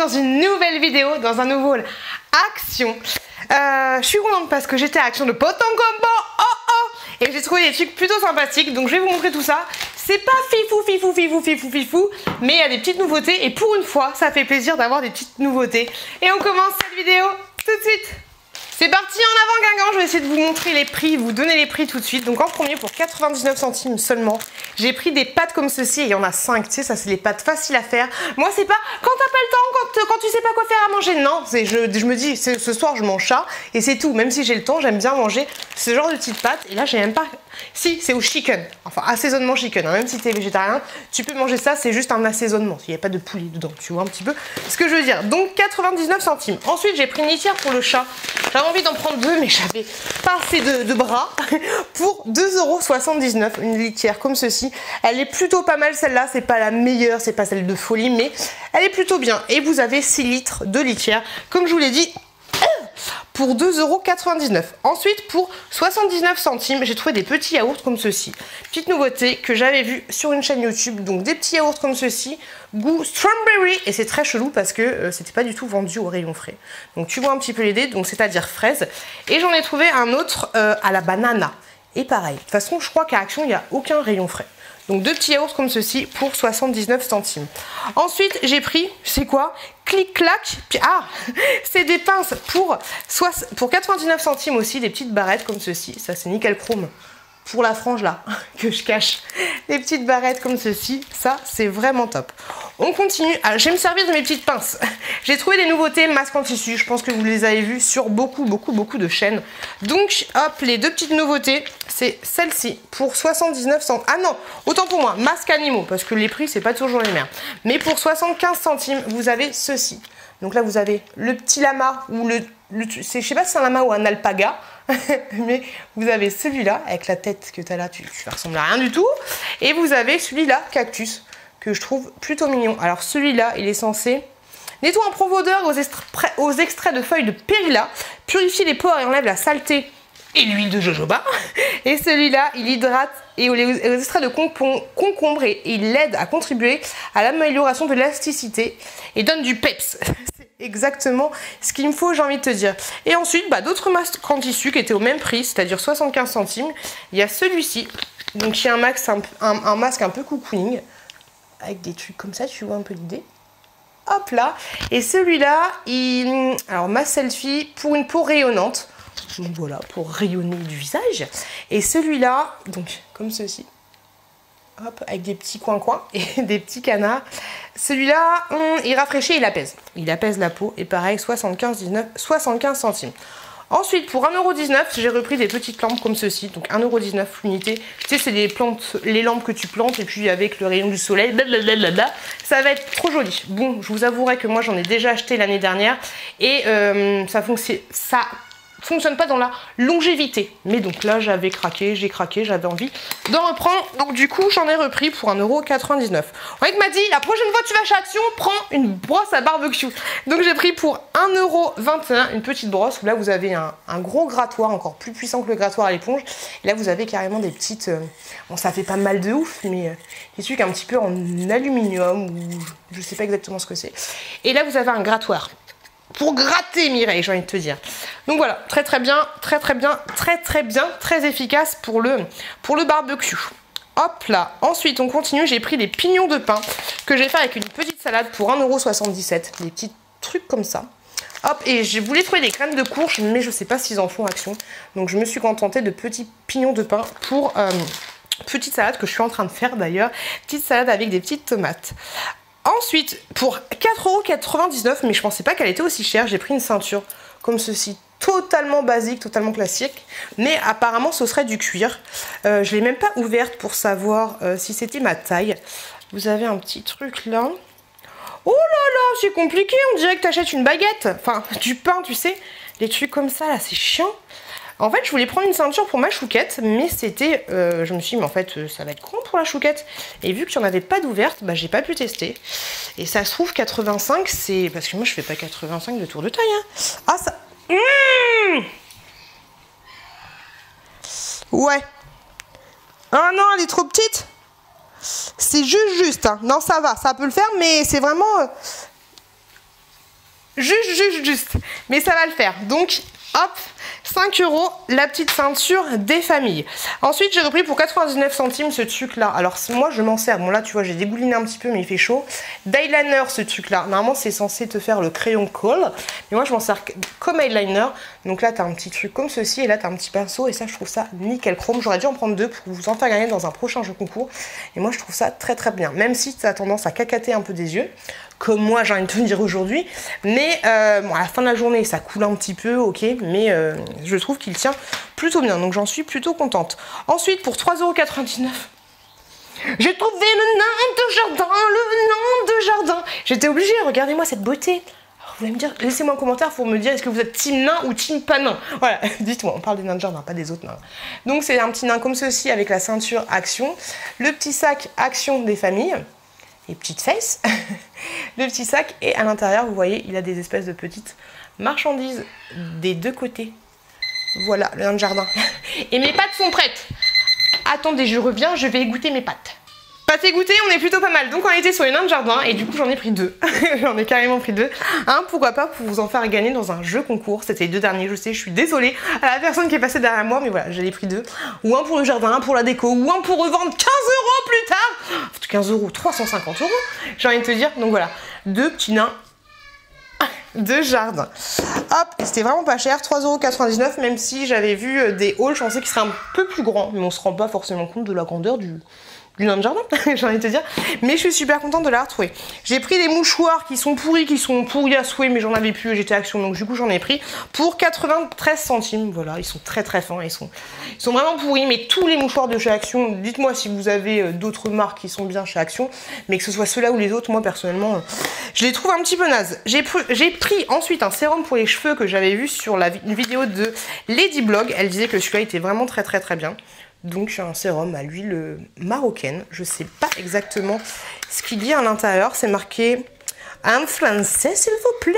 dans une nouvelle vidéo, dans un nouveau Action. Je suis contente parce que j'étais à Action de Poton Combo, et j'ai trouvé des trucs plutôt sympathiques, donc je vais vous montrer tout ça. C'est pas fifou, mais il y a des petites nouveautés, et pour une fois, ça fait plaisir d'avoir des petites nouveautés. Et on commence cette vidéo tout de suite. C'est parti, en avant Guingamp, je vais essayer de vous montrer les prix, vous donner les prix tout de suite. Donc en premier, pour 99 centimes seulement, j'ai pris des pâtes comme ceci, et il y en a 5, tu sais, ça c'est les pâtes faciles à faire. Moi c'est pas quand t'as pas le temps, quand tu sais pas quoi faire à manger, non, je me dis, ce soir je mange ça, et c'est tout. Même si j'ai le temps, j'aime bien manger ce genre de petites pâtes, et là j'ai même pas... Si, c'est au chicken, enfin assaisonnement chicken, hein. Même si t'es végétarien, tu peux manger ça, c'est juste un assaisonnement, il n'y a pas de poulet dedans, tu vois un petit peu ce que je veux dire. Donc 99 centimes. Ensuite j'ai pris une litière pour le chat, j'avais envie d'en prendre deux mais j'avais pas assez de bras, pour 2,79 €, une litière comme ceci. Elle est plutôt pas mal celle-là, c'est pas la meilleure, c'est pas celle de folie, mais elle est plutôt bien. Et vous avez 6 litres de litière, comme je vous l'ai dit, pour 2,99 €. Ensuite, pour 79 centimes, j'ai trouvé des petits yaourts comme ceci. Petite nouveauté que j'avais vue sur une chaîne YouTube. Donc des petits yaourts comme ceci, goût strawberry. Et c'est très chelou parce que c'était pas du tout vendu au rayon frais. Donc tu vois un petit peu l'idée, donc c'est-à-dire fraise. Et j'en ai trouvé un autre à la banana. Et pareil. De toute façon, je crois qu'à Action, il n'y a aucun rayon frais. Donc deux petits yaourts comme ceci pour 79 centimes. Ensuite, j'ai pris, c'est quoi? Clic-clac. Ah, c'est des pinces pour 99 centimes aussi, des petites barrettes comme ceci. Ça, c'est nickel chrome pour la frange là, que je cache. Des petites barrettes comme ceci, ça, c'est vraiment top. On continue. Alors, je vais me servir de mes petites pinces. J'ai trouvé des nouveautés masques en tissu. Je pense que vous les avez vues sur beaucoup de chaînes. Donc, hop, les deux petites nouveautés, c'est celle-ci pour 79 centimes. Ah non, autant pour moi, masques animaux, parce que les prix, c'est pas toujours les mêmes. Mais pour 75 centimes, vous avez ceci. Donc là, vous avez le petit lama, ou je sais pas si c'est un lama ou un alpaga, mais vous avez celui-là, avec la tête que tu as là, tu ressembles à rien du tout. Et vous avez celui-là, cactus, que je trouve plutôt mignon. Alors celui-là, il est censé nettoyer en profondeur aux extraits de feuilles de périlla, purifier les pores et enlève la saleté et l'huile de jojoba. Et celui-là, il hydrate et aux extraits de concombre et il aide à contribuer à l'amélioration de l'élasticité et donne du peps. C'est exactement ce qu'il me faut, j'ai envie de te dire. Et ensuite, d'autres masques en tissu qui étaient au même prix, c'est-à-dire 75 centimes. Il y a celui-ci, donc qui est un masque un peu cocooning, avec des trucs comme ça, tu vois un peu l'idée. Hop là. Et celui-là, alors ma selfie pour une peau rayonnante. Donc voilà, pour rayonner du visage. Et celui-là, donc comme ceci. Hop, avec des petits coins et des petits canards. Celui-là, il rafraîchit et il apaise. Il apaise la peau. Et pareil, 75 centimes. Ensuite, pour 1,19 €, j'ai repris des petites lampes comme ceci. Donc 1,19 € l'unité. Tu sais, c'est les lampes que tu plantes et puis avec le rayon du soleil, blablabla, ça va être trop joli. Bon, je vous avouerai que moi, j'en ai déjà acheté l'année dernière. Et ça fonctionne pas dans la longévité. Mais donc là, j'ai craqué, j'avais envie d'en reprendre. Donc du coup, j'en ai repris pour 1,99 €. Mec m'a dit, la prochaine fois que tu vas chez Action, prends une brosse à barbecue. Donc j'ai pris pour 1,21 € une petite brosse. Où là, vous avez un gros grattoir, encore plus puissant que le grattoir à l'éponge. Et là, vous avez carrément des petites... bon, ça fait pas mal de ouf, mais des trucs un petit peu en aluminium, ou je sais pas exactement ce que c'est. Et là, vous avez un grattoir. Pour gratter, Mireille, j'ai envie de te dire. Donc voilà, très bien, très efficace pour le barbecue. Hop là. Ensuite, on continue. J'ai pris des pignons de pain que j'ai fait avec une petite salade pour 1,77 €. Des petits trucs comme ça. Hop, et je voulais trouver des graines de courge, mais je sais pas s'ils en font Action. Donc je me suis contentée de petits pignons de pain pour petite salade que je suis en train de faire d'ailleurs. Petite salade avec des petites tomates. Ensuite, pour 4,99 €, mais je pensais pas qu'elle était aussi chère, j'ai pris une ceinture comme ceci, totalement basique, totalement classique, mais apparemment ce serait du cuir. Je l'ai même pas ouverte pour savoir si c'était ma taille. Vous avez un petit truc là. Oh là là, c'est compliqué, on dirait que tu achètes une baguette, enfin du pain, tu sais, les trucs comme ça là, c'est chiant. En fait, je voulais prendre une ceinture pour ma chouquette, mais c'était... je me suis dit, mais en fait, ça va être grand pour la chouquette. Et vu qu'il n'y en avait pas d'ouverte, j'ai pas pu tester. Et ça se trouve, 85, c'est... Parce que moi, je fais pas 85 de tour de taille. Hein. Ah, ça... Ouais. Ah non, elle est trop petite. C'est juste. Hein. Non, ça va, ça peut le faire, mais c'est vraiment... Juste. Mais ça va le faire. Donc, hop, 5 € la petite ceinture des familles. Ensuite, j'ai repris pour 99 centimes ce truc-là. Alors, moi, je m'en sers. Bon, là, tu vois, j'ai dégouliné un petit peu, mais il fait chaud. D'eyeliner, ce truc-là. Normalement, c'est censé te faire le crayon colle. Mais moi, je m'en sers comme eyeliner. Donc là, tu as un petit truc comme ceci. Et là, tu as un petit pinceau. Et ça, je trouve ça nickel chrome. J'aurais dû en prendre 2 pour vous en faire gagner dans un prochain jeu concours. Et moi, je trouve ça très bien. Même si tu as tendance à cacater un peu des yeux. Comme moi, j'ai envie de te dire aujourd'hui. Mais bon, à la fin de la journée, ça coule un petit peu, ok. Mais je trouve qu'il tient plutôt bien. Donc j'en suis plutôt contente. Ensuite, pour 3,99 €, j'ai trouvé le nain de jardin. J'étais obligée, regardez-moi cette beauté. Alors, vous allez me dire, laissez-moi un commentaire pour me dire est-ce que vous êtes team nain ou team pas nain. Voilà, dites-moi, on parle des nains de jardin, pas des autres nains. Donc c'est un petit nain comme ceci avec la ceinture Action. Le petit sac Action des familles. Les petites fesses, le petit sac, et à l'intérieur vous voyez il a des espèces de petites marchandises des deux côtés. Voilà le nain de jardin. Et mes pâtes sont prêtes. Attendez, je reviens, je vais égoutter mes pâtes. Pâtes égouttées, on est plutôt pas mal. Donc on était sur les nains de jardin et du coup j'en ai pris 2. J'en ai carrément pris 2. Pourquoi pas pour vous en faire gagner dans un jeu concours. C'était les 2 derniers, je sais, je suis désolée à la personne qui est passée derrière moi, mais voilà, j'en ai pris 2. Ou un pour le jardin, un pour la déco, ou un pour revendre 15 € plus tard. 15 €, 350 €, j'ai envie de te dire. Donc voilà, 2 petits nains de jardin. Hop, et c'était vraiment pas cher, 3,99 €, même si j'avais vu des hauls, je pensais qu'ils seraient un peu plus grands, mais on se rend pas forcément compte de la grandeur du nain de jardin, j'ai envie de te dire. Mais je suis super contente de la retrouver. J'ai pris des mouchoirs qui sont pourris à souhait, mais j'en avais plus, j'étais Action, donc du coup j'en ai pris pour 93 centimes. Voilà, ils sont très fins, ils sont vraiment pourris, mais tous les mouchoirs de chez Action, dites-moi si vous avez d'autres marques qui sont bien chez Action, mais que ce soit ceux-là ou les autres, moi personnellement, je les trouve un petit peu nazes. J'ai pris ensuite un sérum pour les cheveux que j'avais vu sur une vidéo de Lady Blog. Elle disait que celui-là était vraiment très bien. Donc j'ai un sérum à l'huile marocaine. Je sais pas exactement ce qu'il y a à l'intérieur. C'est marqué en français, s'il vous plaît.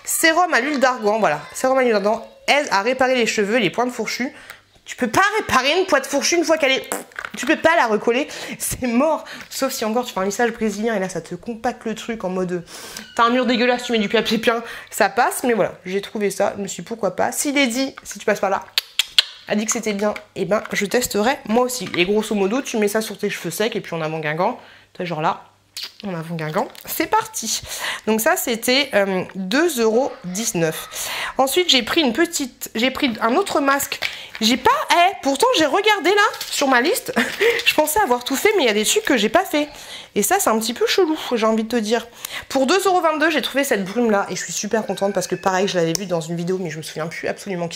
Sérum à l'huile d'argan. Voilà, sérum à l'huile d'argan aide à réparer les cheveux et les pointes fourchues. Tu peux pas réparer une pointe fourchue une fois qu'elle est... Tu peux pas la recoller, c'est mort. Sauf si encore tu fais un lissage brésilien et là ça te compacte le truc en mode... T'as un mur dégueulasse, tu mets du papier peint, ça passe. Mais voilà, j'ai trouvé ça, je me suis dit pourquoi pas. S'il est dit, si tu passes par là... a dit que c'était bien, et ben je testerai moi aussi. Et grosso modo, tu mets ça sur tes cheveux secs et puis en avant Guingamp, genre là, en avant Guingamp, c'est parti. Donc ça c'était 2,19 €. Ensuite j'ai pris un autre masque. J'ai pas, pourtant j'ai regardé là sur ma liste. Je pensais avoir tout fait, mais il y a des trucs que j'ai pas fait. Et ça c'est un petit peu chelou, j'ai envie de te dire. Pour 2,22 €, j'ai trouvé cette brume là et je suis super contente parce que pareil, je l'avais vue dans une vidéo, mais je me souviens plus absolument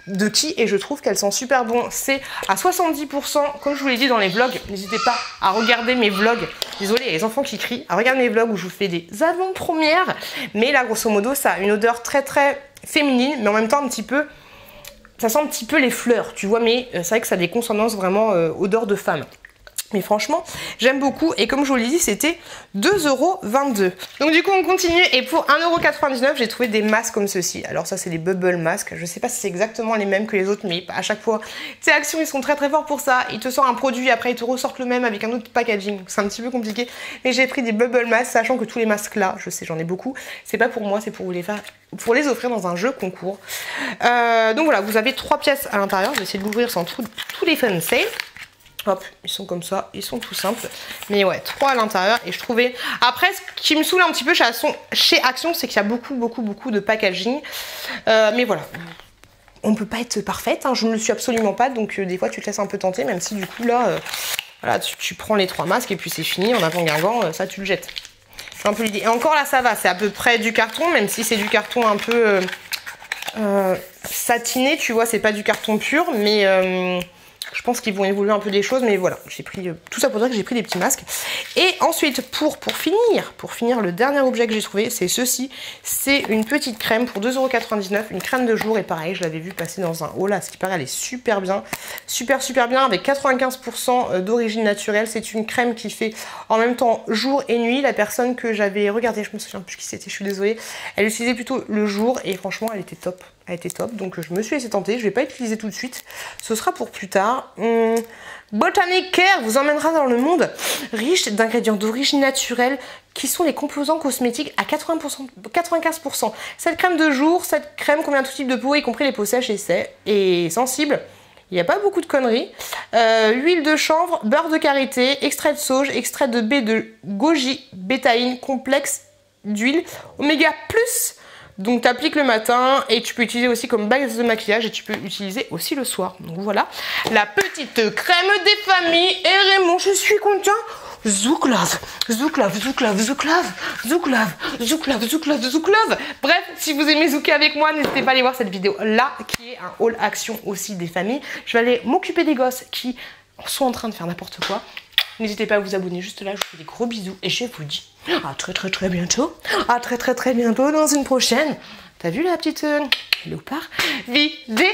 de qui, et je trouve qu'elle sent super bon. C'est à 70%, comme je vous l'ai dit dans les vlogs. N'hésitez pas à regarder mes vlogs. Désolée, il y a les enfants qui crient. À regarder mes vlogs où je vous fais des avant-premières. Mais là, grosso modo, ça a une odeur très féminine, mais en même temps un petit peu... Ça sent un petit peu les fleurs, tu vois, mais c'est vrai que ça a des consonances vraiment odeur de femme. Mais franchement, j'aime beaucoup. Et comme je vous l'ai dit, c'était 2,22 €. Donc du coup, on continue. Et pour 1,99 €, j'ai trouvé des masques comme ceci. Alors ça, c'est des bubble masques. Je sais pas si c'est exactement les mêmes que les autres, mais à chaque fois, tu sais, Action, ils sont très forts pour ça. Ils te sortent un produit, après ils te ressortent le même avec un autre packaging. C'est un petit peu compliqué. Mais j'ai pris des bubble masks, sachant que tous les masques là, je sais, j'en ai beaucoup. C'est pas pour moi, c'est pour vous les faire, pour les offrir dans un jeu concours. Donc voilà, vous avez 3 pièces à l'intérieur. Je vais essayer de l'ouvrir sans tous les fun save. Hop, ils sont comme ça, ils sont tout simples. Mais ouais, 3 à l'intérieur. Et je trouvais... Après, ce qui me saoule un petit peu chez Action, c'est qu'il y a beaucoup de packaging. Mais voilà. On ne peut pas être parfaite, hein, je ne le suis absolument pas. Donc des fois, tu te laisses un peu tenter, même si du coup, là, voilà, tu prends les 3 masques et puis c'est fini. En avant Guingamp, ça, tu le jettes. C'est un peu l'idée. Et encore là, ça va. C'est à peu près du carton, même si c'est du carton un peu satiné, tu vois. C'est pas du carton pur, mais... je pense qu'ils vont évoluer un peu des choses, mais voilà, j'ai pris tout ça pour dire que j'ai pris des petits masques. Et ensuite, pour finir, le dernier objet que j'ai trouvé, c'est ceci. C'est une petite crème pour 2,99 €, une crème de jour. Et pareil, je l'avais vu passer dans un haul, à ce qui paraît, elle est super bien. Super bien, avec 95% d'origine naturelle. C'est une crème qui fait en même temps jour et nuit. La personne que j'avais regardée, je me souviens plus qui c'était, je suis désolée, elle utilisait plutôt le jour et franchement, elle était top. a été top, donc je me suis laissé tenter. Je vais pas utiliser tout de suite, ce sera pour plus tard. Botanic Care vous emmènera dans le monde riche d'ingrédients d'origine naturelle qui sont les composants cosmétiques à 95%. Cette crème de jour, cette crème convient à tout type de peau, y compris les peaux sèches et sensibles. Il n'y a pas beaucoup de conneries. Huile de chanvre, beurre de karité, extrait de sauge, extrait de baie de goji, bétaïne, complexe d'huile, oméga+. Donc tu appliques le matin et tu peux utiliser aussi comme base de maquillage et tu peux utiliser aussi le soir. Donc voilà, la petite crème des familles. Et Raymond, je suis content. Zouklave, zouklave, zouklave, zouklave, zouklave, zouklave, zouklave, zouklave. Bref, si vous aimez zouker avec moi, n'hésitez pas à aller voir cette vidéo là qui est un haul action aussi des familles. Je vais aller m'occuper des gosses qui sont en train de faire n'importe quoi. N'hésitez pas à vous abonner juste là, je vous fais des gros bisous et je vous dis à très bientôt. À très bientôt dans une prochaine. T'as vu la petite léopard vidéo?